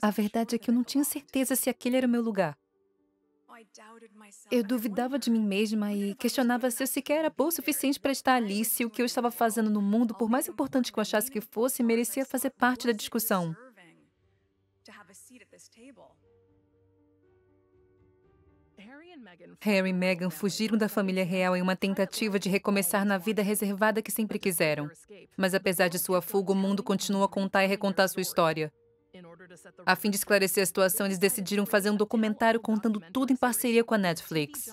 A verdade é que eu não tinha certeza se aquele era o meu lugar. Eu duvidava de mim mesma e questionava se eu sequer era boa o suficiente para estar ali, se o que eu estava fazendo no mundo, por mais importante que eu achasse que fosse, merecia fazer parte da discussão. Harry e Meghan fugiram da família real em uma tentativa de recomeçar na vida reservada que sempre quiseram. Mas apesar de sua fuga, o mundo continua a contar e recontar sua história. A fim de esclarecer a situação, eles decidiram fazer um documentário contando tudo em parceria com a Netflix.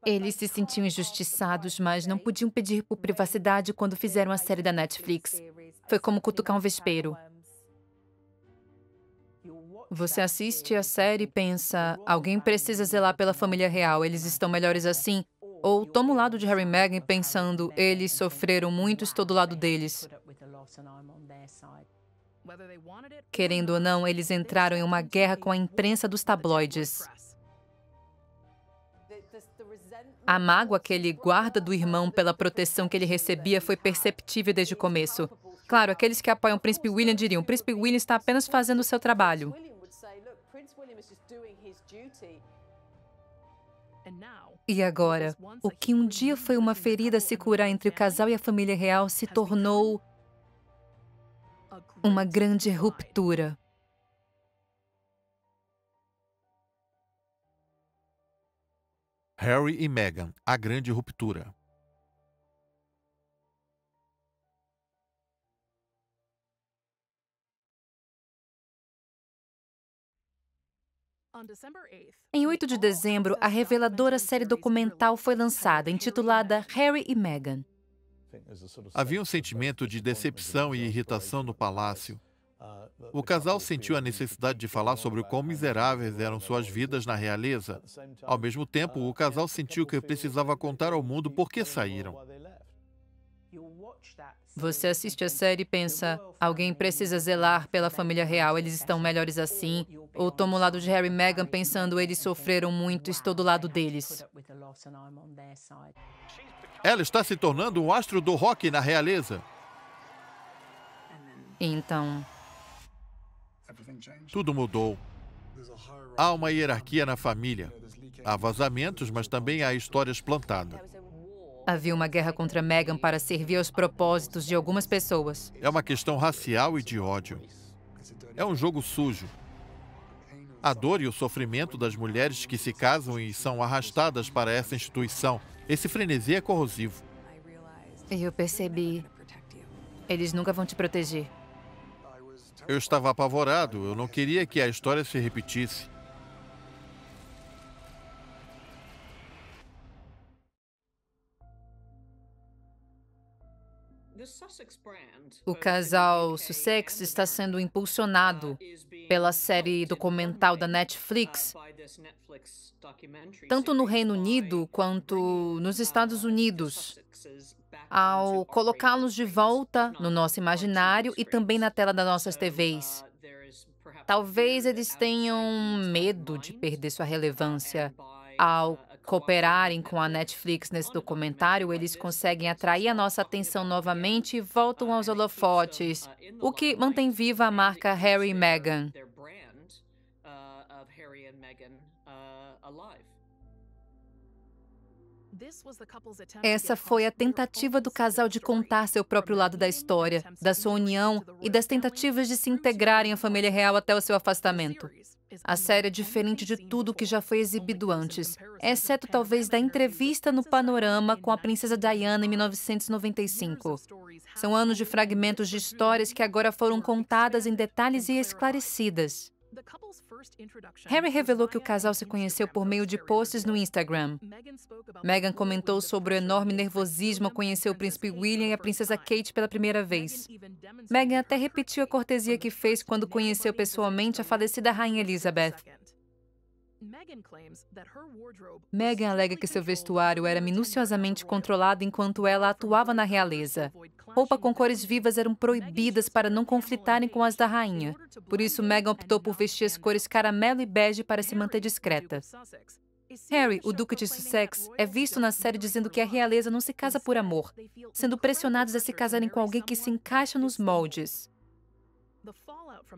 Eles se sentiam injustiçados, mas não podiam pedir por privacidade quando fizeram a série da Netflix. Foi como cutucar um vespeiro. Você assiste a série e pensa, alguém precisa zelar pela família real, eles estão melhores assim? Ou toma o lado de Harry e Meghan pensando, eles sofreram muito, estou do lado deles. Querendo ou não, eles entraram em uma guerra com a imprensa dos tabloides. A mágoa que ele guarda do irmão pela proteção que ele recebia foi perceptível desde o começo. Claro, aqueles que apoiam o Príncipe William diriam, o Príncipe William está apenas fazendo o seu trabalho. E agora, o que um dia foi uma ferida a se curar entre o casal e a família real se tornou uma grande ruptura. Harry e Meghan, a grande ruptura. Em 8 de dezembro, a reveladora série documental foi lançada, intitulada Harry e Meghan. Havia um sentimento de decepção e irritação no palácio. O casal sentiu a necessidade de falar sobre o quão miseráveis eram suas vidas na realeza. Ao mesmo tempo, o casal sentiu que precisava contar ao mundo por que saíram. Você assiste a série e pensa, alguém precisa zelar pela família real, eles estão melhores assim. Ou toma o lado de Harry e Meghan pensando, eles sofreram muito, estou do lado deles. Ela está se tornando um astro do rock na realeza. Então, Tudo mudou. Há uma hierarquia na família. Há vazamentos, mas também há histórias plantadas. havia uma guerra contra Meghan para servir aos propósitos de algumas pessoas. É uma questão racial e de ódio. É um jogo sujo. A dor e o sofrimento das mulheres que se casam e são arrastadas para essa instituição. Esse frenesi é corrosivo. Eu percebi. Eles nunca vão te proteger. Eu estava apavorado. Eu não queria que a história se repetisse. O casal Sussex está sendo impulsionado pela série documental da Netflix, tanto no Reino Unido quanto nos Estados Unidos, ao colocá-los de volta no nosso imaginário e também na tela das nossas TVs. Talvez eles tenham medo de perder sua relevância. Ao cooperarem com a Netflix nesse documentário, eles conseguem atrair a nossa atenção novamente e voltam aos holofotes, o que mantém viva a marca Harry e Meghan. Essa foi a tentativa do casal de contar seu próprio lado da história, da sua união e das tentativas de se integrarem à família real até o seu afastamento. A série é diferente de tudo que já foi exibido antes, exceto talvez da entrevista no Panorama com a princesa Diana em 1995. São anos de fragmentos de histórias que agora foram contadas em detalhes e esclarecidas. Harry revelou que o casal se conheceu por meio de posts no Instagram. Meghan comentou sobre o enorme nervosismo ao conhecer o príncipe William e a princesa Kate pela primeira vez. Meghan até repetiu a cortesia que fez quando conheceu pessoalmente a falecida rainha Elizabeth. Meghan alega que seu vestuário era minuciosamente controlado enquanto ela atuava na realeza. Roupas com cores vivas eram proibidas para não conflitarem com as da rainha. Por isso, Meghan optou por vestir as cores caramelo e bege para se manter discreta. Harry, o Duque de Sussex, é visto na série dizendo que a realeza não se casa por amor, sendo pressionados a se casarem com alguém que se encaixa nos moldes.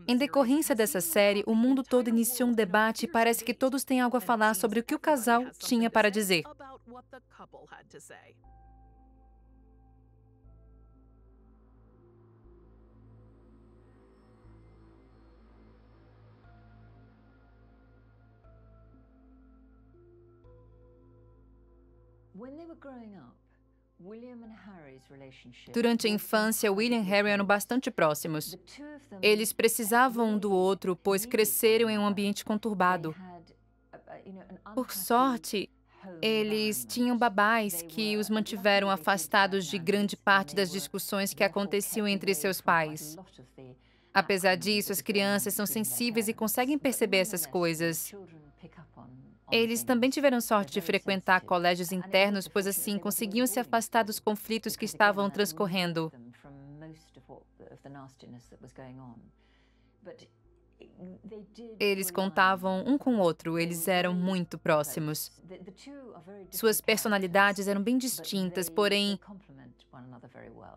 Em decorrência dessa série, o mundo todo iniciou um debate e parece que todos têm algo a falar sobre o que o casal tinha para dizer. Durante a infância, William e Harry eram bastante próximos. Eles precisavam um do outro, pois cresceram em um ambiente conturbado. Por sorte, eles tinham babás que os mantiveram afastados de grande parte das discussões que aconteciam entre seus pais. Apesar disso, as crianças são sensíveis e conseguem perceber essas coisas. Eles também tiveram sorte de frequentar colégios internos, pois assim conseguiam se afastar dos conflitos que estavam transcorrendo. Eles contavam um com o outro, eles eram muito próximos. Suas personalidades eram bem distintas, porém,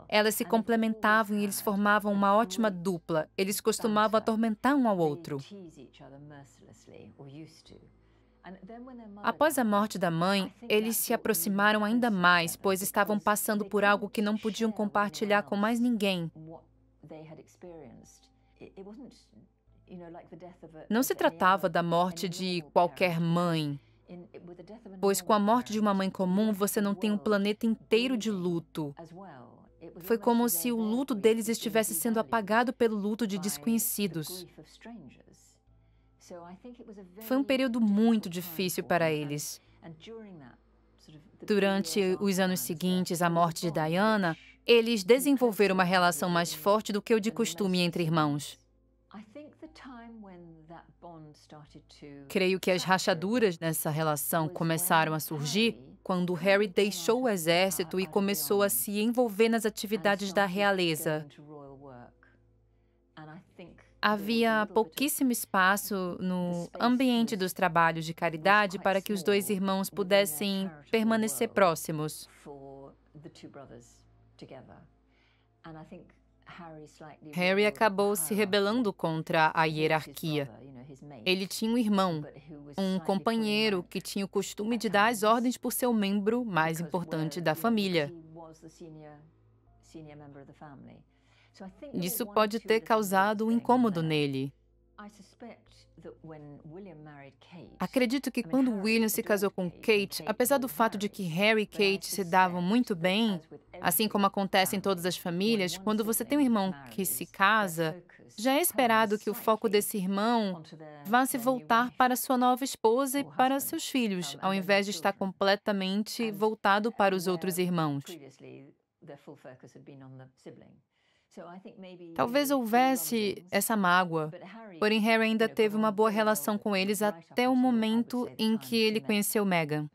elas se complementavam e eles formavam uma ótima dupla. Eles costumavam atormentar um ao outro. Após a morte da mãe, eles se aproximaram ainda mais, pois estavam passando por algo que não podiam compartilhar com mais ninguém. Não se tratava da morte de qualquer mãe, pois com a morte de uma mãe comum, você não tem um planeta inteiro de luto. Foi como se o luto deles estivesse sendo apagado pelo luto de desconhecidos. Foi um período muito difícil para eles. Durante os anos seguintes à morte de Diana, eles desenvolveram uma relação mais forte do que o de costume entre irmãos. Creio que as rachaduras nessa relação começaram a surgir quando Harry deixou o exército e começou a se envolver nas atividades da realeza. Havia pouquíssimo espaço no ambiente dos trabalhos de caridade para que os dois irmãos pudessem permanecer próximos. Harry acabou se rebelando contra a hierarquia. Ele tinha um irmão, um companheiro que tinha o costume de dar as ordens por ser o membro mais importante da família. Isso pode ter causado um incômodo nele. Acredito que quando William se casou com Kate, apesar do fato de que Harry e Kate se davam muito bem, assim como acontece em todas as famílias, quando você tem um irmão que se casa, já é esperado que o foco desse irmão vá se voltar para sua nova esposa e para seus filhos, ao invés de estar completamente voltado para os outros irmãos. Talvez houvesse essa mágoa, porém Harry ainda teve uma boa relação com eles até o momento em que ele conheceu Meghan.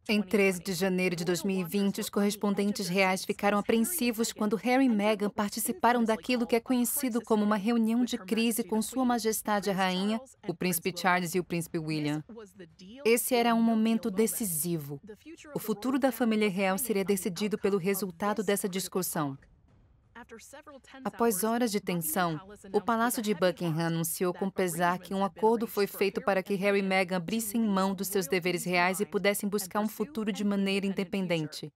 Em 13 de janeiro de 2020, os correspondentes reais ficaram apreensivos quando Harry e Meghan participaram daquilo que é conhecido como uma reunião de crise com Sua Majestade a Rainha, o Príncipe Charles e o Príncipe William. Esse era um momento decisivo. O futuro da família real seria decidido pelo resultado dessa discussão. Após horas de tensão, o Palácio de Buckingham anunciou com pesar que um acordo foi feito para que Harry e Meghan abrissem mão dos seus deveres reais e pudessem buscar um futuro de maneira independente.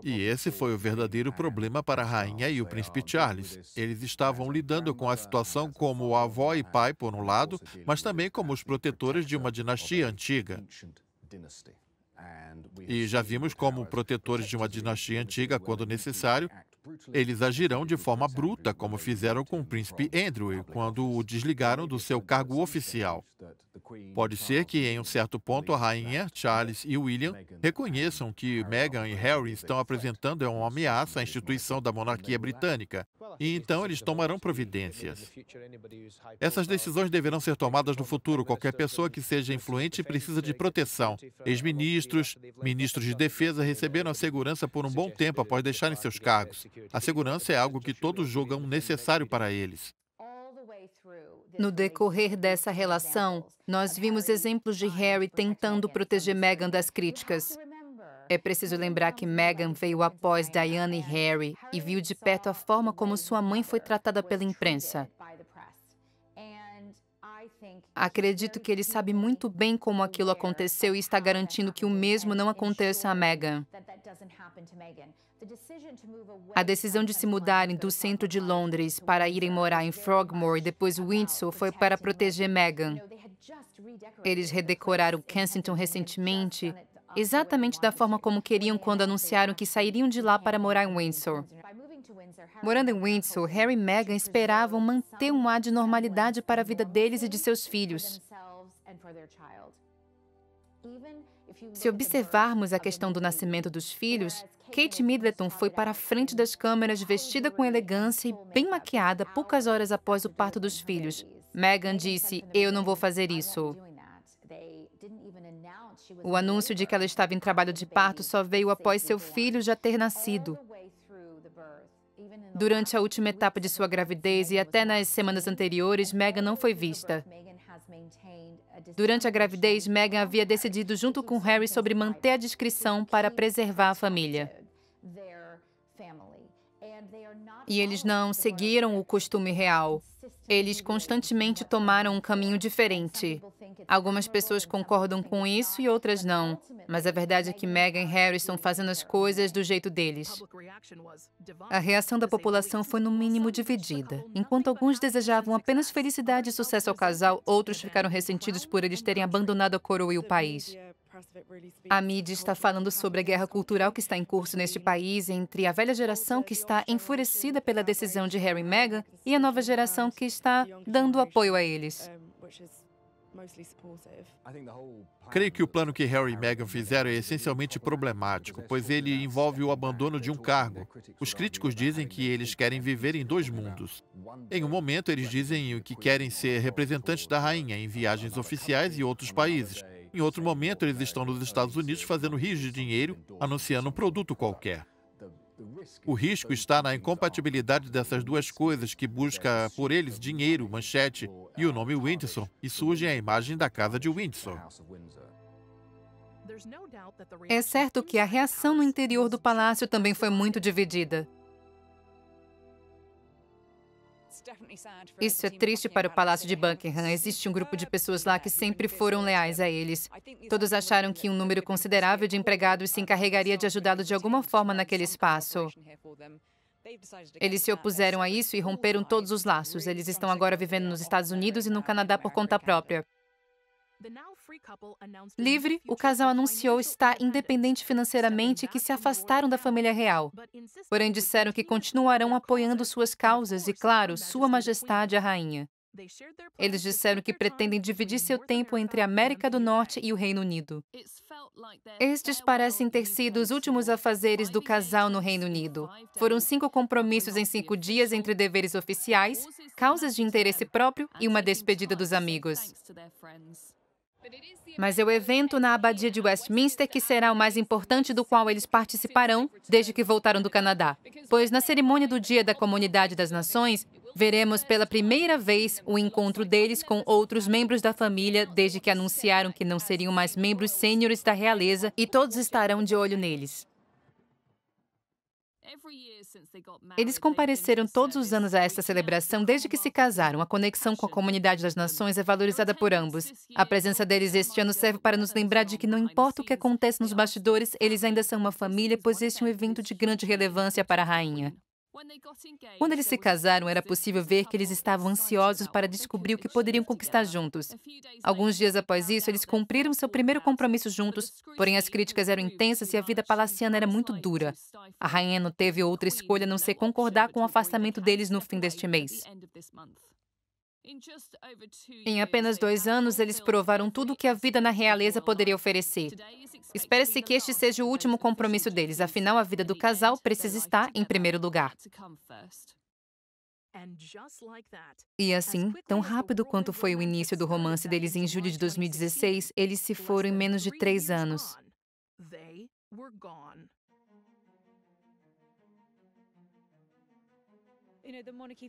E esse foi o verdadeiro problema para a rainha e o príncipe Charles. Eles estavam lidando com a situação como avó e pai, por um lado, mas também como os protetores de uma dinastia antiga. E já vimos como protetores de uma dinastia antiga, quando necessário, Eles agirão de forma bruta, como fizeram com o príncipe Andrew, quando o desligaram do seu cargo oficial. Pode ser que, em um certo ponto, a rainha, Charles e William reconheçam que Meghan e Harry estão apresentando uma ameaça à instituição da monarquia britânica, e então eles tomarão providências. Essas decisões deverão ser tomadas no futuro. Qualquer pessoa que seja influente precisa de proteção. Ex-ministros, ministros de defesa receberam a segurança por um bom tempo após deixarem seus cargos. A segurança é algo que todos julgam necessário para eles. No decorrer dessa relação, nós vimos exemplos de Harry tentando proteger Meghan das críticas. É preciso lembrar que Meghan veio após Diana e Harry e viu de perto a forma como sua mãe foi tratada pela imprensa. Acredito que ele sabe muito bem como aquilo aconteceu e está garantindo que o mesmo não aconteça a Meghan. A decisão de se mudarem do centro de Londres para irem morar em Frogmore e depois Windsor foi para proteger Meghan. Eles redecoraram Kensington recentemente, exatamente da forma como queriam quando anunciaram que sairiam de lá para morar em Windsor. Morando em Windsor, Harry e Meghan esperavam manter um ar de normalidade para a vida deles e de seus filhos. Se observarmos a questão do nascimento dos filhos, Kate Middleton foi para a frente das câmeras vestida com elegância e bem maquiada poucas horas após o parto dos filhos. Meghan disse: "Eu não vou fazer isso." O anúncio de que ela estava em trabalho de parto só veio após seu filho já ter nascido. Durante a última etapa de sua gravidez e até nas semanas anteriores, Meghan não foi vista. Durante a gravidez, Meghan havia decidido junto com Harry sobre manter a discrição para preservar a família. E eles não seguiram o costume real. Eles constantemente tomaram um caminho diferente. Algumas pessoas concordam com isso e outras não. Mas a verdade é que Meghan e Harry estão fazendo as coisas do jeito deles. A reação da população foi no mínimo dividida. Enquanto alguns desejavam apenas felicidade e sucesso ao casal, outros ficaram ressentidos por eles terem abandonado a coroa e o país. A mídia está falando sobre a guerra cultural que está em curso neste país entre a velha geração que está enfurecida pela decisão de Harry e Meghan e a nova geração que está dando apoio a eles. Creio que o plano que Harry e Meghan fizeram é essencialmente problemático, pois ele envolve o abandono de um cargo. Os críticos dizem que eles querem viver em dois mundos. Em um momento, eles dizem que querem ser representantes da rainha em viagens oficiais e outros países. Em outro momento, eles estão nos Estados Unidos fazendo rios de dinheiro, anunciando um produto qualquer. O risco está na incompatibilidade dessas duas coisas que busca por eles dinheiro, manchete e o nome Windsor, e surge a imagem da Casa de Windsor. É certo que a reação no interior do palácio também foi muito dividida. Isso é triste para o Palácio de Buckingham. Existe um grupo de pessoas lá que sempre foram leais a eles. Todos acharam que um número considerável de empregados se encarregaria de ajudá-los de alguma forma naquele espaço. Eles se opuseram a isso e romperam todos os laços. Eles estão agora vivendo nos Estados Unidos e no Canadá por conta própria. Livre, o casal anunciou estar independente financeiramente e que se afastaram da família real. Porém, disseram que continuarão apoiando suas causas e, claro, Sua Majestade a Rainha. Eles disseram que pretendem dividir seu tempo entre a América do Norte e o Reino Unido. Estes parecem ter sido os últimos afazeres do casal no Reino Unido. Foram 5 compromissos em 5 dias entre deveres oficiais, causas de interesse próprio e uma despedida dos amigos. Mas é o evento na Abadia de Westminster que será o mais importante do qual eles participarão desde que voltaram do Canadá. Pois na cerimônia do Dia da Comunidade das Nações, veremos pela primeira vez o encontro deles com outros membros da família desde que anunciaram que não seriam mais membros sêniores da realeza e todos estarão de olho neles. Eles compareceram todos os anos a esta celebração desde que se casaram. A conexão com a comunidade das nações é valorizada por ambos. A presença deles este ano serve para nos lembrar de que não importa o que acontece nos bastidores, eles ainda são uma família, pois este é um evento de grande relevância para a rainha. Quando eles se casaram, era possível ver que eles estavam ansiosos para descobrir o que poderiam conquistar juntos. Alguns dias após isso, eles cumpriram seu primeiro compromisso juntos, porém as críticas eram intensas e a vida palaciana era muito dura. A rainha não teve outra escolha a não ser concordar com o afastamento deles no fim deste mês. Em apenas 2 anos, eles provaram tudo o que a vida na realeza poderia oferecer. Espera-se que este seja o último compromisso deles, afinal, a vida do casal precisa estar em primeiro lugar. E assim, tão rápido quanto foi o início do romance deles em julho de 2016, eles se foram em menos de 3 anos.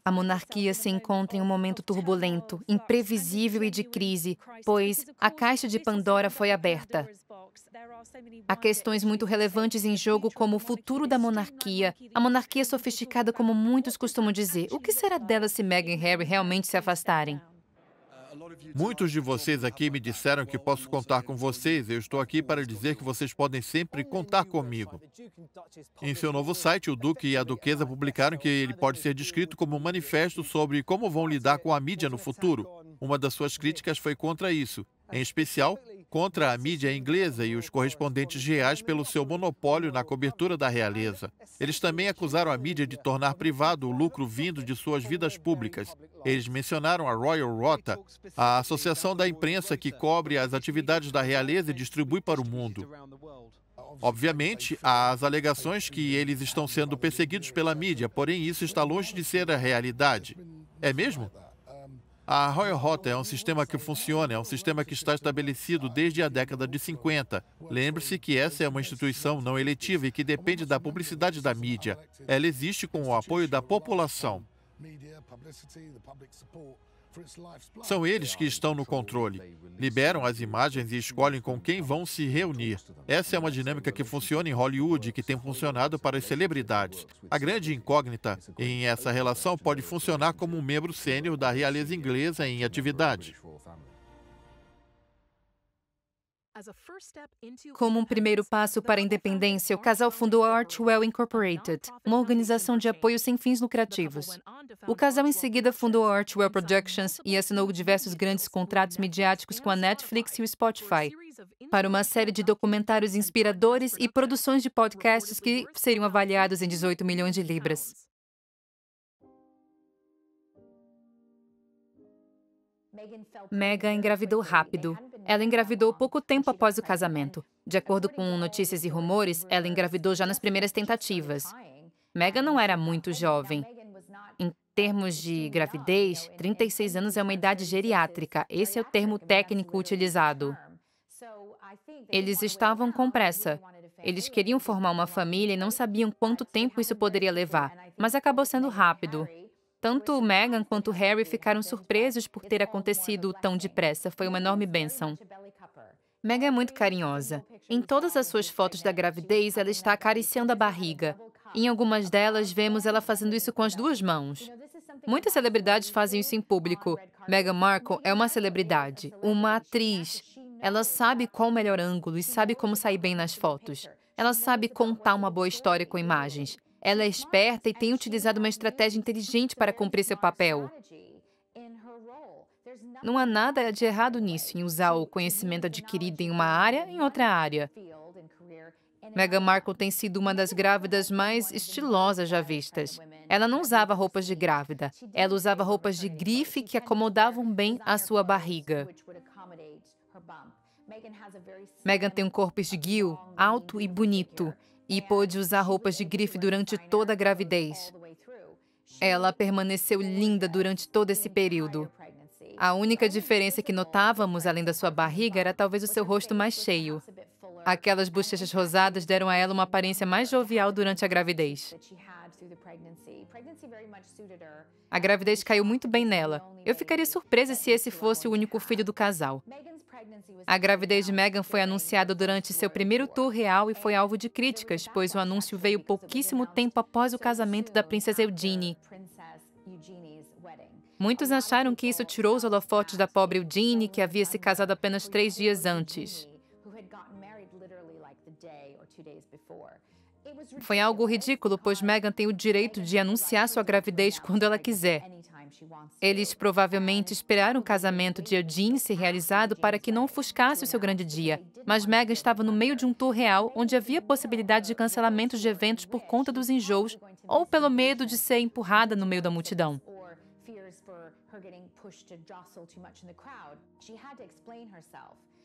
A monarquia se encontra em um momento turbulento, imprevisível e de crise, pois a caixa de Pandora foi aberta. Há questões muito relevantes em jogo, como o futuro da monarquia, a monarquia sofisticada, como muitos costumam dizer. O que será dela se Meghan e Harry realmente se afastarem? Muitos de vocês aqui me disseram que posso contar com vocês. Eu estou aqui para dizer que vocês podem sempre contar comigo. Em seu novo site, o Duque e a Duquesa publicaram que ele pode ser descrito como um manifesto sobre como vão lidar com a mídia no futuro. Uma das suas críticas foi contra isso, em especial contra a mídia inglesa e os correspondentes reais pelo seu monopólio na cobertura da realeza. Eles também acusaram a mídia de tornar privado o lucro vindo de suas vidas públicas. Eles mencionaram a Royal Rota, a associação da imprensa que cobre as atividades da realeza e distribui para o mundo. Obviamente, há as alegações que eles estão sendo perseguidos pela mídia, porém isso está longe de ser a realidade. É mesmo? A Royal Rota é um sistema que funciona, é um sistema que está estabelecido desde a década de 50. Lembre-se que essa é uma instituição não eletiva e que depende da publicidade da mídia. Ela existe com o apoio da população. São eles que estão no controle. Liberam as imagens e escolhem com quem vão se reunir. Essa é uma dinâmica que funciona em Hollywood e que tem funcionado para as celebridades. A grande incógnita em essa relação pode funcionar como um membro sênior da realeza inglesa em atividade. Como um primeiro passo para a independência, o casal fundou a Archewell Incorporated, uma organização de apoio sem fins lucrativos. O casal em seguida fundou a Archewell Productions e assinou diversos grandes contratos midiáticos com a Netflix e o Spotify, para uma série de documentários inspiradores e produções de podcasts que seriam avaliados em 18 milhões de libras. Meghan engravidou rápido. Ela engravidou pouco tempo após o casamento. De acordo com notícias e rumores, ela engravidou já nas primeiras tentativas. Meghan não era muito jovem. Em termos de gravidez, 36 anos é uma idade geriátrica. Esse é o termo técnico utilizado. Eles estavam com pressa. Eles queriam formar uma família e não sabiam quanto tempo isso poderia levar, mas acabou sendo rápido. Tanto Meghan quanto Harry ficaram surpresos por ter acontecido tão depressa. Foi uma enorme bênção. Meghan é muito carinhosa. Em todas as suas fotos da gravidez, ela está acariciando a barriga. Em algumas delas, vemos ela fazendo isso com as 2 mãos. Muitas celebridades fazem isso em público. Meghan Markle é uma celebridade, uma atriz. Ela sabe qual o melhor ângulo e sabe como sair bem nas fotos. Ela sabe contar uma boa história com imagens. Ela é esperta e tem utilizado uma estratégia inteligente para cumprir seu papel. Não há nada de errado nisso, em usar o conhecimento adquirido em uma área em outra área. Meghan Markle tem sido uma das grávidas mais estilosas já vistas. Ela não usava roupas de grávida. Ela usava roupas de grife que acomodavam bem a sua barriga. Meghan tem um corpo esguio, alto e bonito, e pôde usar roupas de grife durante toda a gravidez. Ela permaneceu linda durante todo esse período. A única diferença que notávamos, além da sua barriga, era talvez o seu rosto mais cheio. Aquelas bochechas rosadas deram a ela uma aparência mais jovial durante a gravidez. A gravidez caiu muito bem nela. Eu ficaria surpresa se esse fosse o único filho do casal. A gravidez de Meghan foi anunciada durante seu primeiro tour real e foi alvo de críticas, pois o anúncio veio pouquíssimo tempo após o casamento da princesa Eugenie. Muitos acharam que isso tirou os holofotes da pobre Eugenie, que havia se casado apenas 3 dias antes. Foi algo ridículo, pois Meghan tem o direito de anunciar sua gravidez quando ela quiser. Eles provavelmente esperaram o casamento de Eugene ser realizado para que não ofuscasse o seu grande dia. Mas Meghan estava no meio de um tour real, onde havia possibilidade de cancelamento de eventos por conta dos enjoos ou pelo medo de ser empurrada no meio da multidão.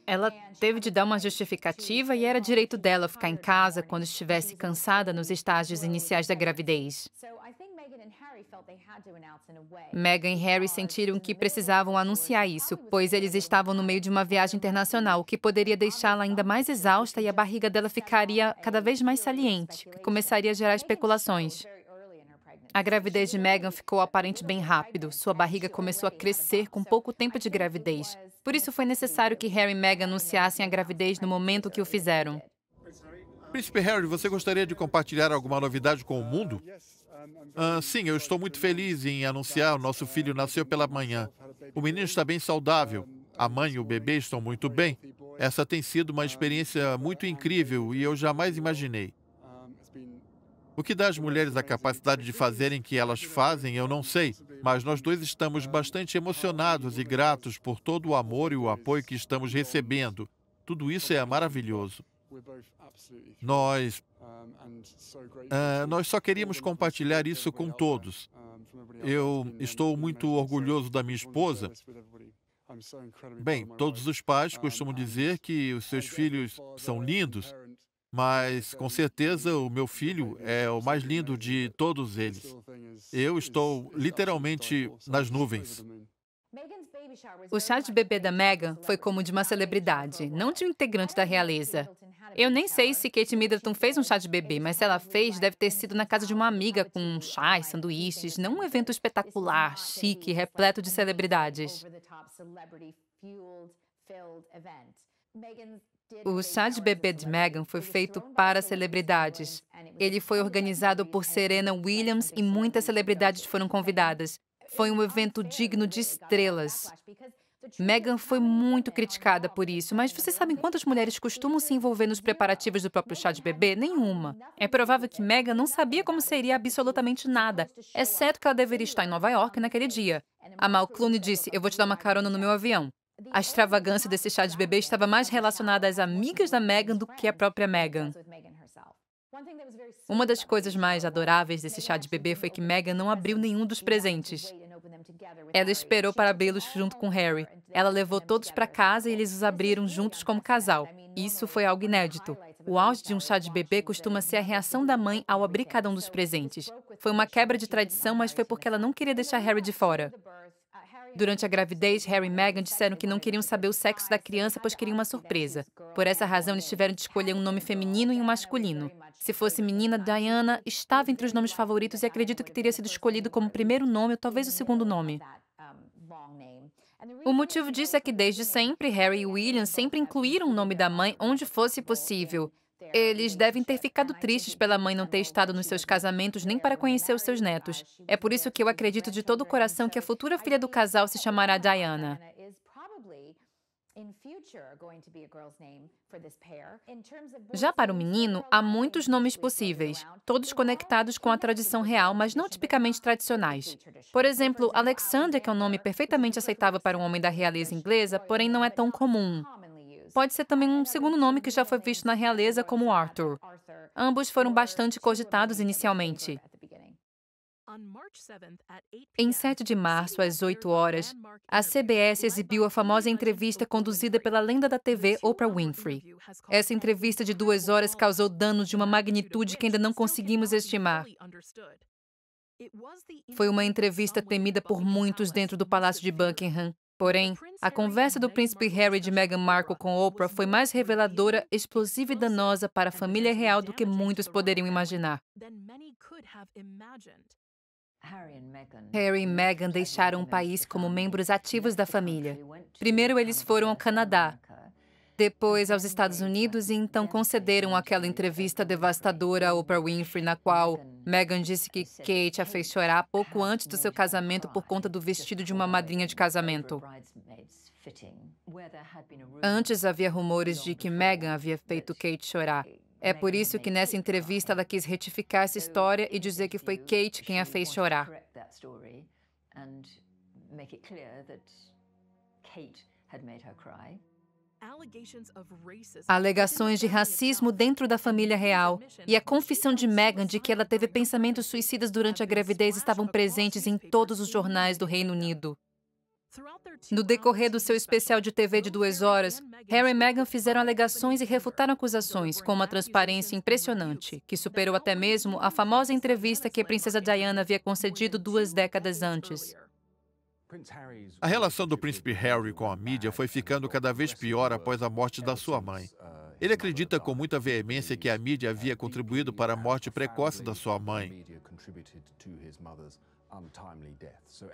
Ela teve de dar uma justificativa e era direito dela ficar em casa quando estivesse cansada nos estágios iniciais da gravidez. Meghan e Harry sentiram que precisavam anunciar isso, pois eles estavam no meio de uma viagem internacional, o que poderia deixá-la ainda mais exausta e a barriga dela ficaria cada vez mais saliente, que começaria a gerar especulações. A gravidez de Meghan ficou aparente bem rápido. Sua barriga começou a crescer com pouco tempo de gravidez. Por isso foi necessário que Harry e Meghan anunciassem a gravidez no momento que o fizeram. Príncipe Harry, você gostaria de compartilhar alguma novidade com o mundo? Sim, eu estou muito feliz em anunciar. O nosso filho nasceu pela manhã. O menino está bem saudável. A mãe e o bebê estão muito bem. Essa tem sido uma experiência muito incrível e eu jamais imaginei. O que dá às mulheres a capacidade de fazerem o que elas fazem, eu não sei, mas nós dois estamos bastante emocionados e gratos por todo o amor e o apoio que estamos recebendo. Tudo isso é maravilhoso. Nós só queríamos compartilhar isso com todos. Eu estou muito orgulhoso da minha esposa. Bem, todos os pais costumam dizer que os seus filhos são lindos, mas com certeza o meu filho é o mais lindo de todos eles. Eu estou literalmente nas nuvens. O chá de bebê da Meghan foi como o de uma celebridade, não de um integrante da realeza. Eu nem sei se Kate Middleton fez um chá de bebê, mas se ela fez, deve ter sido na casa de uma amiga com chás, sanduíches, não um evento espetacular, chique, repleto de celebridades. O chá de bebê de Meghan foi feito para celebridades. Ele foi organizado por Serena Williams e muitas celebridades foram convidadas. Foi um evento digno de estrelas. Meghan foi muito criticada por isso, mas vocês sabem quantas mulheres costumam se envolver nos preparativos do próprio chá de bebê? Nenhuma. É provável que Meghan não sabia como seria absolutamente nada, exceto que ela deveria estar em Nova York naquele dia. A Mal Clooney disse, eu vou te dar uma carona no meu avião. A extravagância desse chá de bebê estava mais relacionada às amigas da Meghan do que à própria Meghan. Uma das coisas mais adoráveis desse chá de bebê foi que Meghan não abriu nenhum dos presentes. Ela esperou para abri-los junto com Harry. Ela levou todos para casa e eles os abriram juntos como casal. Isso foi algo inédito. O auge de um chá de bebê costuma ser a reação da mãe ao abrir cada um dos presentes. Foi uma quebra de tradição, mas foi porque ela não queria deixar Harry de fora. Durante a gravidez, Harry e Meghan disseram que não queriam saber o sexo da criança, pois queriam uma surpresa. Por essa razão, eles tiveram de escolher um nome feminino e um masculino. Se fosse menina, Diana estava entre os nomes favoritos e acredito que teria sido escolhido como primeiro nome ou talvez o segundo nome. O motivo disso é que, desde sempre, Harry e William sempre incluíram o nome da mãe onde fosse possível. Eles devem ter ficado tristes pela mãe não ter estado nos seus casamentos nem para conhecer os seus netos. É por isso que eu acredito de todo o coração que a futura filha do casal se chamará Diana. Já para o menino, há muitos nomes possíveis, todos conectados com a tradição real, mas não tipicamente tradicionais. Por exemplo, Alexander, que é um nome perfeitamente aceitável para um homem da realeza inglesa, porém não é tão comum. Pode ser também um segundo nome que já foi visto na realeza, como Arthur. Ambos foram bastante cogitados inicialmente. Em 7 de março, às 8 horas, a CBS exibiu a famosa entrevista conduzida pela lenda da TV Oprah Winfrey. Essa entrevista de 2 horas causou danos de uma magnitude que ainda não conseguimos estimar. Foi uma entrevista temida por muitos dentro do Palácio de Buckingham. Porém, a conversa do príncipe Harry de Meghan Markle com Oprah foi mais reveladora, explosiva e danosa para a família real do que muitos poderiam imaginar. Harry e Meghan deixaram o país como membros ativos da família. Primeiro, eles foram ao Canadá, depois aos Estados Unidos e então concederam aquela entrevista devastadora a Oprah Winfrey, na qual Meghan disse que Kate a fez chorar pouco antes do seu casamento por conta do vestido de uma madrinha de casamento. Antes havia rumores de que Meghan havia feito Kate chorar. É por isso que nessa entrevista ela quis retificar essa história e dizer que foi Kate quem a fez chorar. Alegações de racismo dentro da família real e a confissão de Meghan de que ela teve pensamentos suicidas durante a gravidez estavam presentes em todos os jornais do Reino Unido. No decorrer do seu especial de TV de 2 horas, Harry e Meghan fizeram alegações e refutaram acusações com uma transparência impressionante, que superou até mesmo a famosa entrevista que a princesa Diana havia concedido 2 décadas antes. A relação do príncipe Harry com a mídia foi ficando cada vez pior após a morte da sua mãe. Ele acredita com muita veemência que a mídia havia contribuído para a morte precoce da sua mãe.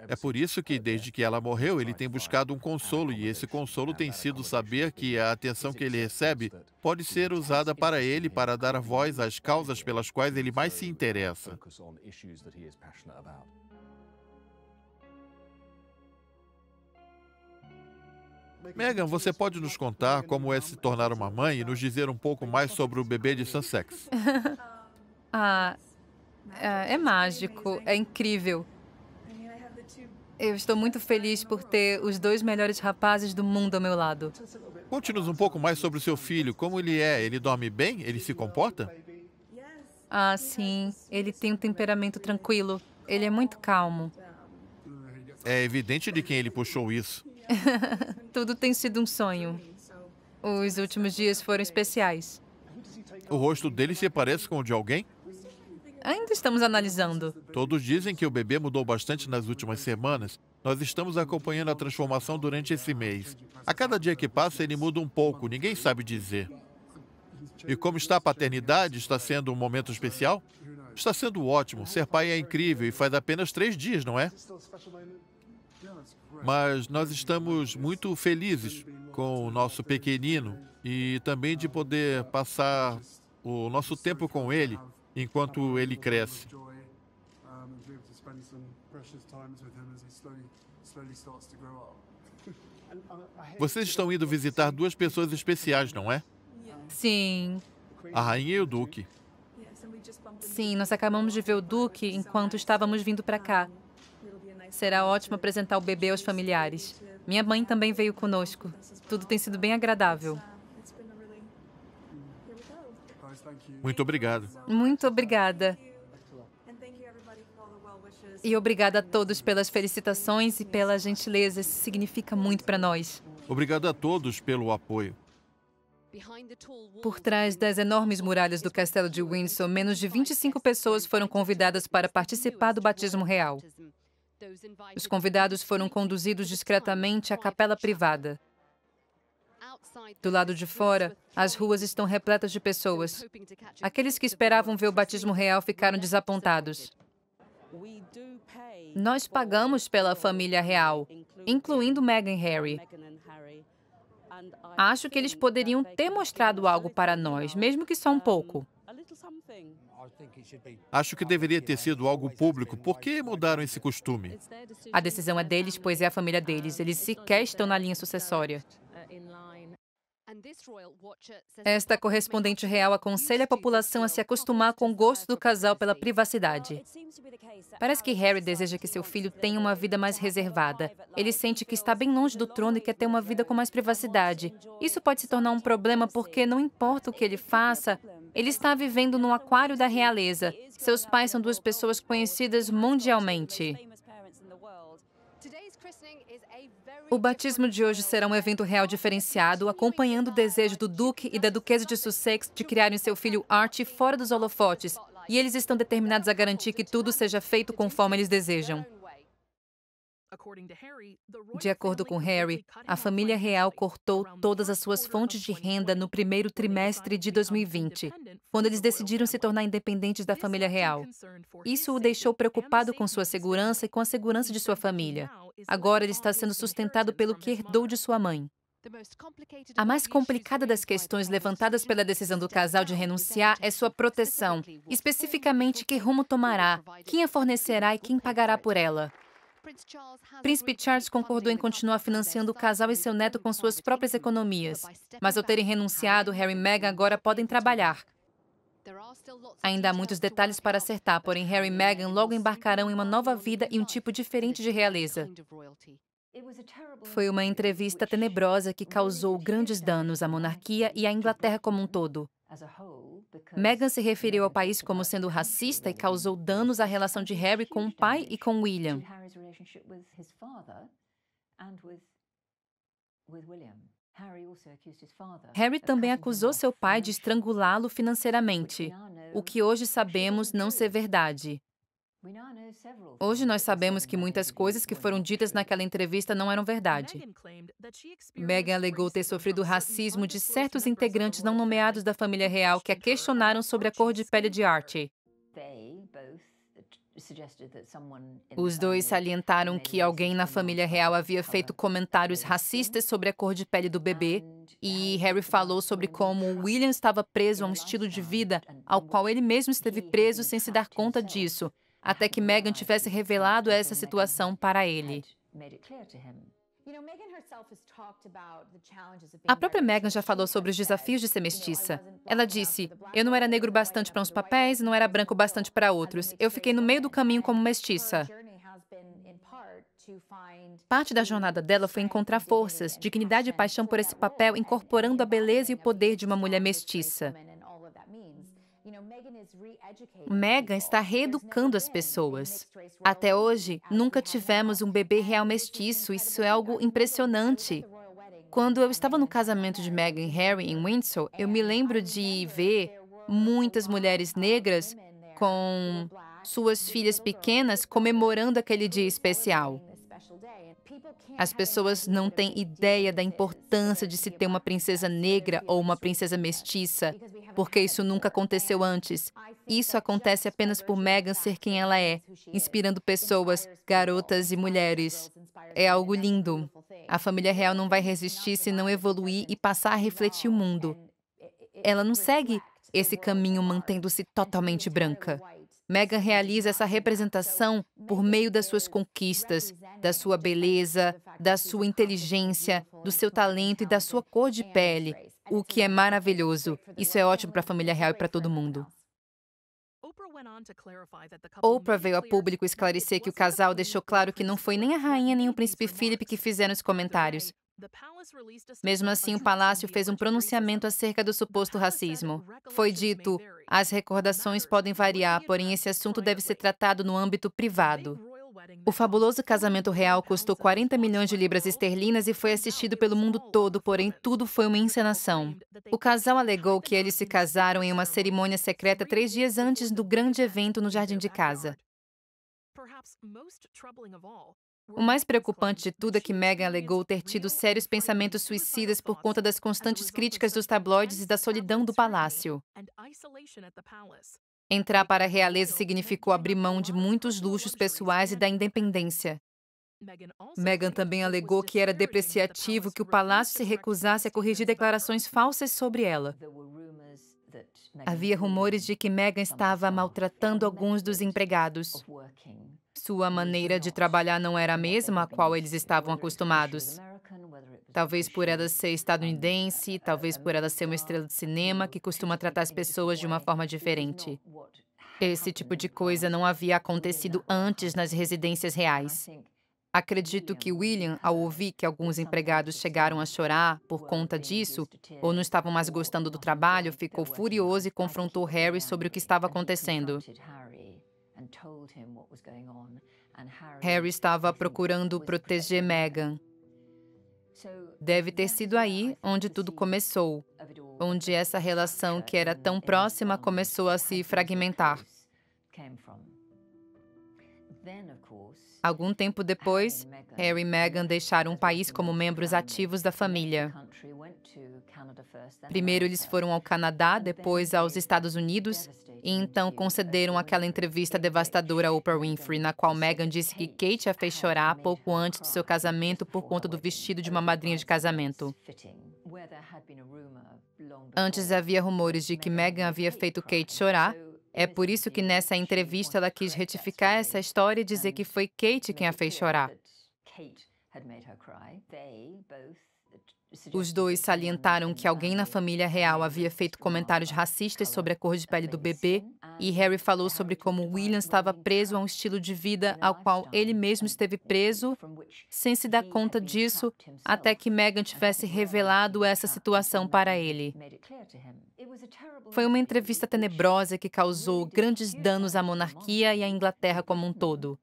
É por isso que, desde que ela morreu, ele tem buscado um consolo, e esse consolo tem sido saber que a atenção que ele recebe pode ser usada para ele para dar voz às causas pelas quais ele mais se interessa. Meghan, você pode nos contar como é se tornar uma mãe e nos dizer um pouco mais sobre o bebê de Sussex? É mágico, é incrível. Eu estou muito feliz por ter os 2 melhores rapazes do mundo ao meu lado. Conte-nos um pouco mais sobre o seu filho. Como ele é? Ele dorme bem? Ele se comporta? Sim. Ele tem um temperamento tranquilo. Ele é muito calmo. É evidente de quem ele puxou isso. Tudo tem sido um sonho. Os últimos dias foram especiais. O rosto dele se parece com o de alguém? Ainda estamos analisando. Todos dizem que o bebê mudou bastante nas últimas semanas. Nós estamos acompanhando a transformação durante esse mês. A cada dia que passa, ele muda um pouco, ninguém sabe dizer. E como está a paternidade? Está sendo um momento especial? Está sendo ótimo. Ser pai é incrível e faz apenas 3 dias, não é? Mas nós estamos muito felizes com o nosso pequenino e também de poder passar o nosso tempo com ele enquanto ele cresce. Vocês estão indo visitar 2 pessoas especiais, não é? Sim. A rainha e o duque. Sim, nós acabamos de ver o Duque enquanto estávamos vindo para cá. Será ótimo apresentar o bebê aos familiares. Minha mãe também veio conosco. Tudo tem sido bem agradável. Muito obrigado. Muito obrigada. E obrigada a todos pelas felicitações e pela gentileza. Isso significa muito para nós. Obrigado a todos pelo apoio. Por trás das enormes muralhas do Castelo de Windsor, menos de 25 pessoas foram convidadas para participar do batismo real. Os convidados foram conduzidos discretamente à capela privada. Do lado de fora, as ruas estão repletas de pessoas. Aqueles que esperavam ver o batismo real ficaram desapontados. Nós pagamos pela família real, incluindo Meghan e Harry. Acho que eles poderiam ter mostrado algo para nós, mesmo que só um pouco. Acho que deveria ter sido algo público. Por que mudaram esse costume? A decisão é deles, pois é a família deles. Eles sequer estão na linha sucessória. Esta correspondente real aconselha a população a se acostumar com o gosto do casal pela privacidade. Parece que Harry deseja que seu filho tenha uma vida mais reservada. Ele sente que está bem longe do trono e quer ter uma vida com mais privacidade. Isso pode se tornar um problema porque, não importa o que ele faça, ele está vivendo no aquário da realeza. Seus pais são 2 pessoas conhecidas mundialmente. O batismo de hoje será um evento real diferenciado, acompanhando o desejo do Duque e da Duquesa de Sussex de criarem seu filho Archie fora dos holofotes, e eles estão determinados a garantir que tudo seja feito conforme eles desejam. De acordo com Harry, a família real cortou todas as suas fontes de renda no primeiro trimestre de 2020, quando eles decidiram se tornar independentes da família real. Isso o deixou preocupado com sua segurança e com a segurança de sua família. Agora ele está sendo sustentado pelo que herdou de sua mãe. A mais complicada das questões levantadas pela decisão do casal de renunciar é sua proteção, especificamente que rumo tomará, quem a fornecerá e quem pagará por ela. Príncipe Charles concordou em continuar financiando o casal e seu neto com suas próprias economias. Mas ao terem renunciado, Harry e Meghan agora podem trabalhar. Ainda há muitos detalhes para acertar, porém Harry e Meghan logo embarcarão em uma nova vida e um tipo diferente de realeza. Foi uma entrevista tenebrosa que causou grandes danos à monarquia e à Inglaterra como um todo. Meghan se referiu ao país como sendo racista e causou danos à relação de Harry com o pai e com William. Harry também acusou seu pai de estrangulá-lo financeiramente, o que hoje sabemos não ser verdade. Hoje nós sabemos que muitas coisas que foram ditas naquela entrevista não eram verdade. Meghan alegou ter sofrido racismo de certos integrantes não nomeados da família real que a questionaram sobre a cor de pele de Archie. Os dois salientaram que alguém na família real havia feito comentários racistas sobre a cor de pele do bebê, e Harry falou sobre como William estava preso a um estilo de vida ao qual ele mesmo esteve preso sem se dar conta disso, até que Meghan tivesse revelado essa situação para ele. A própria Meghan já falou sobre os desafios de ser mestiça. Ela disse: "Eu não era negro bastante para uns papéis, não era branco bastante para outros. Eu fiquei no meio do caminho como mestiça." Parte da jornada dela foi encontrar forças, dignidade e paixão por esse papel, incorporando a beleza e o poder de uma mulher mestiça. Meghan está reeducando as pessoas. Até hoje, nunca tivemos um bebê real mestiço. Isso é algo impressionante. Quando eu estava no casamento de Meghan e Harry em Windsor, eu me lembro de ver muitas mulheres negras com suas filhas pequenas comemorando aquele dia especial. As pessoas não têm ideia da importância de se ter uma princesa negra ou uma princesa mestiça, porque isso nunca aconteceu antes. Isso acontece apenas por Meghan ser quem ela é, inspirando pessoas, garotas e mulheres. É algo lindo. A família real não vai resistir se não evoluir e passar a refletir o mundo. Ela não segue esse caminho mantendo-se totalmente branca. Meghan realiza essa representação por meio das suas conquistas, da sua beleza, da sua inteligência, do seu talento e da sua cor de pele, o que é maravilhoso. Isso é ótimo para a família real e para todo mundo. Oprah veio a público esclarecer que o casal deixou claro que não foi nem a rainha nem o príncipe Philip que fizeram os comentários. Mesmo assim, o palácio fez um pronunciamento acerca do suposto racismo. Foi dito: "As recordações podem variar, porém esse assunto deve ser tratado no âmbito privado." O fabuloso casamento real custou 40 milhões de libras esterlinas e foi assistido pelo mundo todo, porém tudo foi uma encenação. O casal alegou que eles se casaram em uma cerimônia secreta 3 dias antes do grande evento no jardim de casa. O mais preocupante de tudo é que Meghan alegou ter tido sérios pensamentos suicidas por conta das constantes críticas dos tabloides e da solidão do palácio. Entrar para a realeza significou abrir mão de muitos luxos pessoais e da independência. Meghan também alegou que era depreciativo que o palácio se recusasse a corrigir declarações falsas sobre ela. Havia rumores de que Meghan estava maltratando alguns dos empregados. Sua maneira de trabalhar não era a mesma a qual eles estavam acostumados. Talvez por ela ser estadunidense, talvez por ela ser uma estrela de cinema que costuma tratar as pessoas de uma forma diferente. Esse tipo de coisa não havia acontecido antes nas residências reais. Acredito que William, ao ouvir que alguns empregados chegaram a chorar por conta disso, ou não estavam mais gostando do trabalho, ficou furioso e confrontou Harry sobre o que estava acontecendo. Harry estava procurando proteger Meghan. Deve ter sido aí onde tudo começou, onde essa relação que era tão próxima começou a se fragmentar. Algum tempo depois, Harry e Meghan deixaram o país como membros ativos da família. Primeiro eles foram ao Canadá, depois aos Estados Unidos, e então concederam aquela entrevista devastadora a Oprah Winfrey, na qual Meghan disse que Kate a fez chorar pouco antes do seu casamento por conta do vestido de uma madrinha de casamento. Antes havia rumores de que Meghan havia feito Kate chorar. É por isso que nessa entrevista ela quis retificar essa história e dizer que foi Kate quem a fez chorar. Os dois salientaram que alguém na família real havia feito comentários racistas sobre a cor de pele do bebê, e Harry falou sobre como William estava preso a um estilo de vida ao qual ele mesmo esteve preso, sem se dar conta disso, até que Meghan tivesse revelado essa situação para ele. Foi uma entrevista tenebrosa que causou grandes danos à monarquia e à Inglaterra como um todo.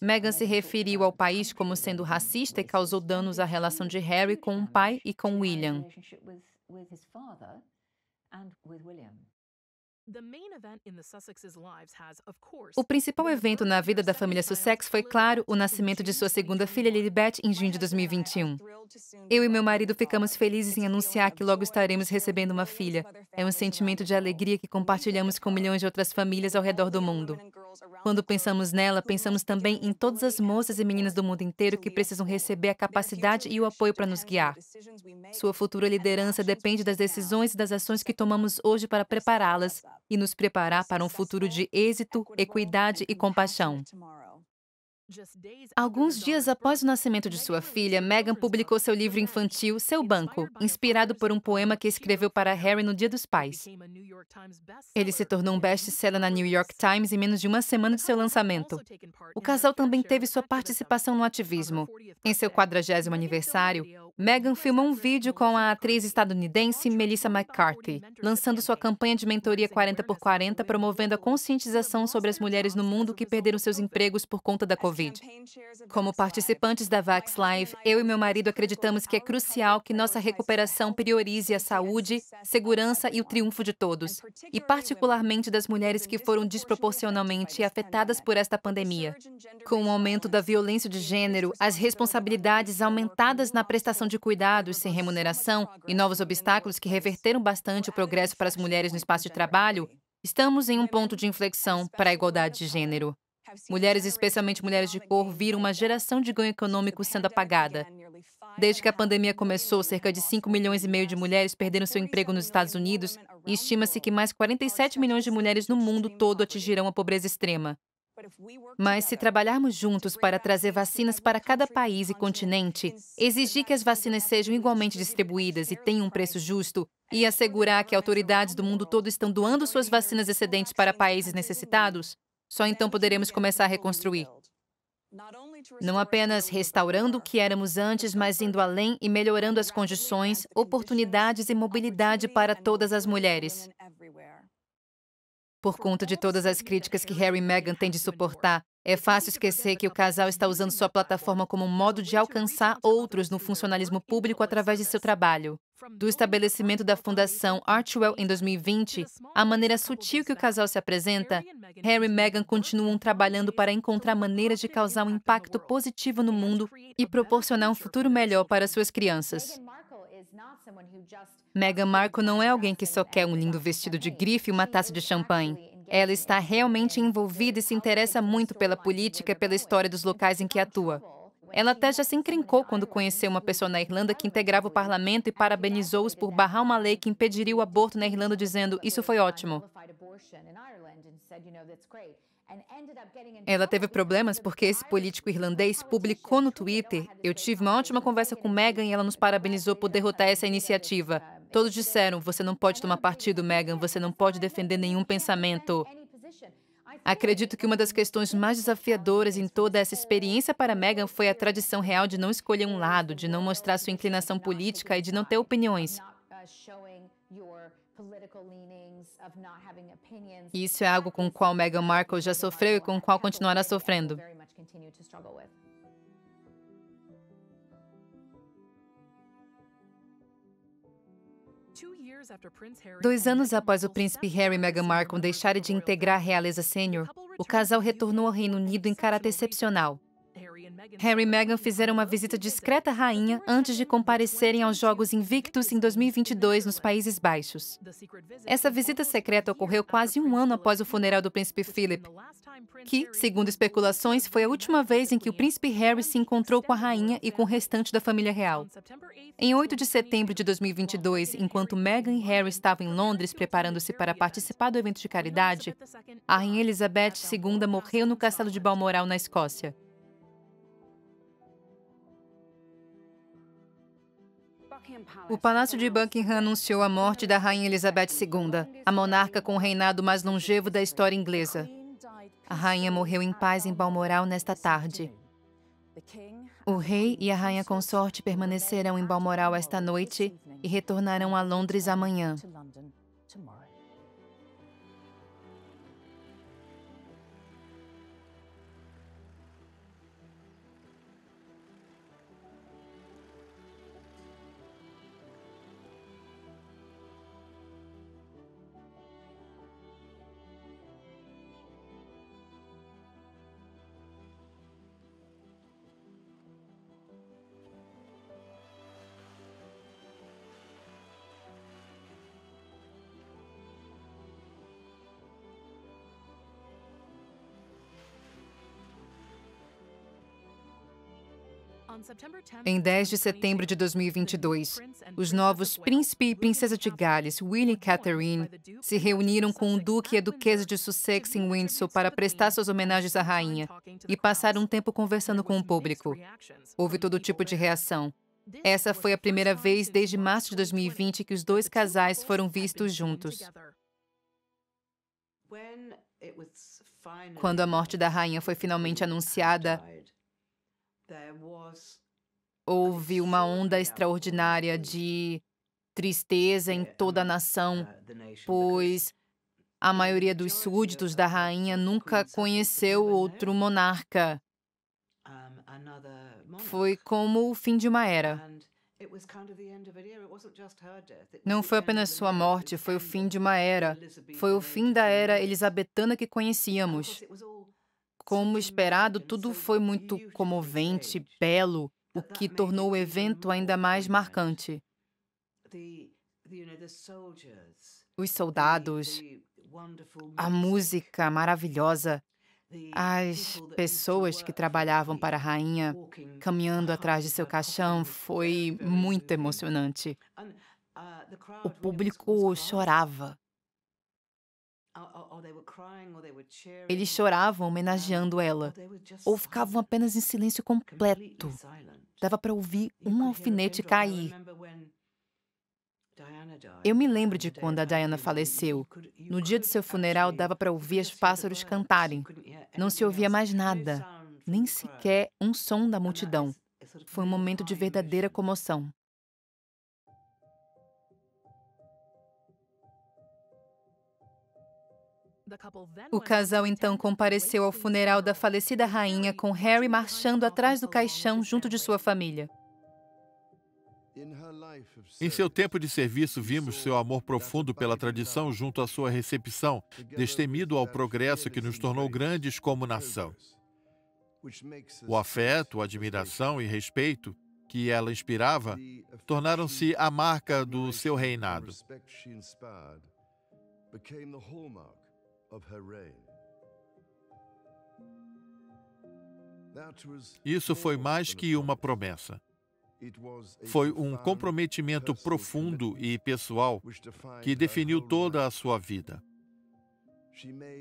Meghan se referiu ao país como sendo racista e causou danos à relação de Harry com o pai e com William. O principal evento na vida da família Sussex foi, claro, o nascimento de sua segunda filha, Lilibet, em junho de 2021. Eu e meu marido ficamos felizes em anunciar que logo estaremos recebendo uma filha. É um sentimento de alegria que compartilhamos com milhões de outras famílias ao redor do mundo. Quando pensamos nela, pensamos também em todas as moças e meninas do mundo inteiro que precisam receber a capacidade e o apoio para nos guiar. Sua futura liderança depende das decisões e das ações que tomamos hoje para prepará-las e nos preparar para um futuro de êxito, equidade e compaixão. Alguns dias após o nascimento de sua filha, Meghan publicou seu livro infantil, Seu Banco, inspirado por um poema que escreveu para Harry no Dia dos Pais. Ele se tornou um best-seller na New York Times em menos de uma semana de seu lançamento. O casal também teve sua participação no ativismo. Em seu 40º aniversário, Meghan filmou um vídeo com a atriz estadunidense Melissa McCarthy, lançando sua campanha de mentoria 40x40, promovendo a conscientização sobre as mulheres no mundo que perderam seus empregos por conta da Covid. Como participantes da Vax Live, eu e meu marido acreditamos que é crucial que nossa recuperação priorize a saúde, segurança e o triunfo de todos, e particularmente das mulheres que foram desproporcionalmente afetadas por esta pandemia. Com o aumento da violência de gênero, as responsabilidades aumentadas na prestação de cuidados sem remuneração e novos obstáculos que reverteram bastante o progresso para as mulheres no espaço de trabalho, estamos em um ponto de inflexão para a igualdade de gênero. Mulheres, especialmente mulheres de cor, viram uma geração de ganho econômico sendo apagada. Desde que a pandemia começou, cerca de 5,5 milhões de mulheres perderam seu emprego nos Estados Unidos e estima-se que mais 47 milhões de mulheres no mundo todo atingirão a pobreza extrema. Mas se trabalharmos juntos para trazer vacinas para cada país e continente, exigir que as vacinas sejam igualmente distribuídas e tenham um preço justo, e assegurar que autoridades do mundo todo estão doando suas vacinas excedentes para países necessitados, só então poderemos começar a reconstruir. Não apenas restaurando o que éramos antes, mas indo além e melhorando as condições, oportunidades e mobilidade para todas as mulheres. Por conta de todas as críticas que Harry e Meghan têm de suportar, é fácil esquecer que o casal está usando sua plataforma como um modo de alcançar outros no funcionalismo público através de seu trabalho. Do estabelecimento da Fundação Archewell em 2020, à maneira sutil que o casal se apresenta, Harry e Meghan continuam trabalhando para encontrar maneiras de causar um impacto positivo no mundo e proporcionar um futuro melhor para suas crianças. Meghan Markle não é alguém que só quer um lindo vestido de grife e uma taça de champanhe. Ela está realmente envolvida e se interessa muito pela política e pela história dos locais em que atua. Ela até já se encrencou quando conheceu uma pessoa na Irlanda que integrava o parlamento e parabenizou-os por barrar uma lei que impediria o aborto na Irlanda, dizendo: "Isso foi ótimo." Ela teve problemas porque esse político irlandês publicou no Twitter: "Eu tive uma ótima conversa com Meghan e ela nos parabenizou por derrotar essa iniciativa." Todos disseram: "Você não pode tomar partido, Meghan, você não pode defender nenhum pensamento." Acredito que uma das questões mais desafiadoras em toda essa experiência para Meghan foi a tradição real de não escolher um lado, de não mostrar sua inclinação política e de não ter opiniões. Isso é algo com o qual Meghan Markle já sofreu e com o qual continuará sofrendo. 2 anos após o príncipe Harry e Meghan Markle deixarem de integrar a realeza sênior, o casal retornou ao Reino Unido em caráter excepcional. Harry e Meghan fizeram uma visita discreta à rainha antes de comparecerem aos Jogos Invictus em 2022 nos Países Baixos. Essa visita secreta ocorreu quase um ano após o funeral do príncipe Philip, que, segundo especulações, foi a última vez em que o príncipe Harry se encontrou com a rainha e com o restante da família real. Em 8 de setembro de 2022, enquanto Meghan e Harry estavam em Londres preparando-se para participar do evento de caridade, a rainha Elizabeth II morreu no castelo de Balmoral, na Escócia. O Palácio de Buckingham anunciou a morte da Rainha Elizabeth II, a monarca com o reinado mais longevo da história inglesa. A rainha morreu em paz em Balmoral nesta tarde. O rei e a rainha consorte permanecerão em Balmoral esta noite e retornarão a Londres amanhã. Em 10 de setembro de 2022, os novos príncipe e princesa de Gales, William e Catherine, se reuniram com o duque e a duquesa de Sussex em Windsor para prestar suas homenagens à rainha e passaram um tempo conversando com o público. Houve todo tipo de reação. Essa foi a primeira vez desde março de 2020 que os dois casais foram vistos juntos. Quando a morte da rainha foi finalmente anunciada, houve uma onda extraordinária de tristeza em toda a nação, pois a maioria dos súditos da rainha nunca conheceu outro monarca. Foi como o fim de uma era. Não foi apenas sua morte, foi o fim de uma era. Foi o fim da era elisabetana que conhecíamos. Como esperado, tudo foi muito comovente, belo, o que tornou o evento ainda mais marcante. Os soldados, a música maravilhosa, as pessoas que trabalhavam para a rainha caminhando atrás de seu caixão, foi muito emocionante. O público chorava. Eles choravam homenageando ela, ou ficavam apenas em silêncio completo. Dava para ouvir um alfinete cair. Eu me lembro de quando a Diana faleceu. No dia de seu funeral, dava para ouvir os pássaros cantarem. Não se ouvia mais nada, nem sequer um som da multidão. Foi um momento de verdadeira comoção. O casal então compareceu ao funeral da falecida rainha, com Harry marchando atrás do caixão junto de sua família. Em seu tempo de serviço, vimos seu amor profundo pela tradição junto à sua recepção, destemido ao progresso que nos tornou grandes como nação. O afeto, admiração e respeito que ela inspirava tornaram-se a marca do seu reinado. Isso foi mais que uma promessa. Foi um comprometimento profundo e pessoal que definiu toda a sua vida.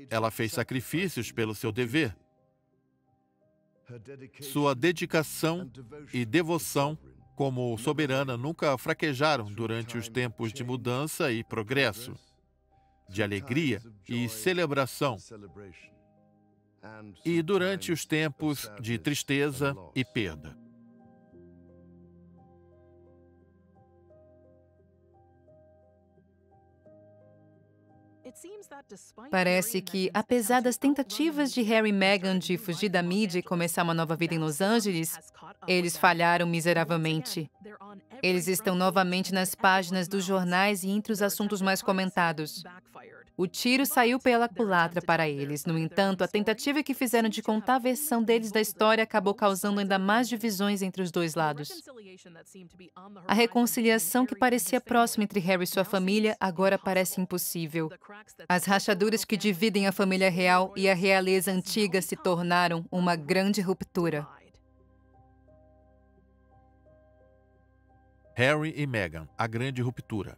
Ela fez sacrifícios pelo seu dever. Sua dedicação e devoção como soberana nunca fraquejaram durante os tempos de mudança e progresso, de alegria e celebração, e durante os tempos de tristeza e perda. Parece que, apesar das tentativas de Harry e Meghan de fugir da mídia e começar uma nova vida em Los Angeles, eles falharam miseravelmente. Eles estão novamente nas páginas dos jornais e entre os assuntos mais comentados. O tiro saiu pela culatra para eles. No entanto, a tentativa que fizeram de contar a versão deles da história acabou causando ainda mais divisões entre os dois lados. A reconciliação que parecia próxima entre Harry e sua família agora parece impossível. As rachaduras que dividem a família real e a realeza antiga se tornaram uma grande ruptura. Harry e Meghan, a grande ruptura.